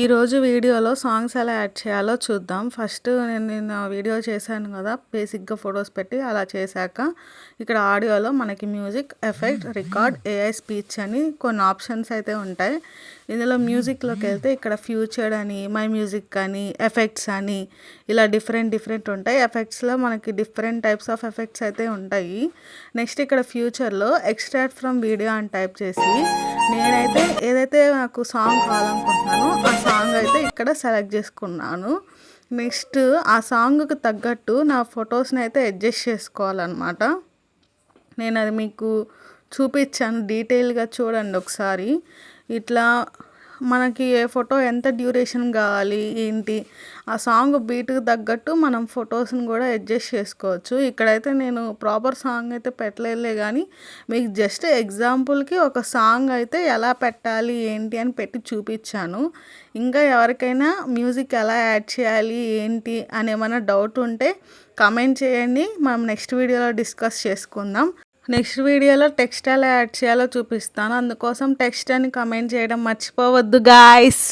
ఈరోజు వీడియోలో సాంగ్స్ ఎలా యాడ్ చేయాలో చూద్దాం. ఫస్ట్ నేను వీడియో చేశాను కదా, బేసిక్గా ఫొటోస్ పెట్టి అలా చేశాక ఇక్కడ ఆడియోలో మనకి music, effect, record, AI speech అని కొన్ని ఆప్షన్స్ అయితే ఉంటాయి. ఇందులో మ్యూజిక్లోకి వెళ్తే ఇక్కడ ఫ్యూచర్ అని, మై మ్యూజిక్ అని, ఎఫెక్ట్స్ అని ఇలా డిఫరెంట్ ఉంటాయి. ఎఫెక్ట్స్లో మనకి డిఫరెంట్ టైప్స్ ఆఫ్ ఎఫెక్ట్స్ అయితే ఉంటాయి. నెక్స్ట్ ఇక్కడ ఫ్యూచర్లో ఎక్స్ట్రాక్ట్ ఫ్రమ్ వీడియో అని టైప్ చేసి నేనైతే ఏదైతే నాకు సాంగ్ కావాలనుకుంటున్నానో ఆ సాంగ్ అయితే ఇక్కడ సెలెక్ట్ చేసుకున్నాను. నెక్స్ట్ ఆ సాంగ్కి తగ్గట్టు నా ఫొటోస్ని అయితే అడ్జస్ట్ చేసుకోవాలన్నమాట. నేను అది మీకు చూపించాను, డీటెయిల్గా చూడండి ఒకసారి. ఇట్లా మనకి ఏ ఫోటో ఎంత డ్యూరేషన్ కావాలి ఏంటి, ఆ సాంగ్ బీట్కి తగ్గట్టు మనం ఫొటోస్ని కూడా అడ్జస్ట్ చేసుకోవచ్చు. ఇక్కడైతే నేను ప్రాపర్ సాంగ్ అయితే పెట్టలేదులే, కానీ మీకు జస్ట్ ఎగ్జాంపుల్కి ఒక సాంగ్ అయితే ఎలా పెట్టాలి ఏంటి అని పెట్టి చూపించాను. ఇంకా ఎవరికైనా మ్యూజిక్ ఎలా యాడ్ చేయాలి ఏంటి అని ఏమైనా డౌట్ ఉంటే కామెంట్ చేయండి, మనం నెక్స్ట్ వీడియోలో డిస్కస్ చేసుకుందాం. నెక్స్ట్ వీడియోలో టెక్స్ట్ ఎలా యాడ్ చేయాలో చూపిస్తాను. అందుకోసం టెక్స్ట్ అని కామెంట్ చేయడం మర్చిపోవద్దు గాయ్స్.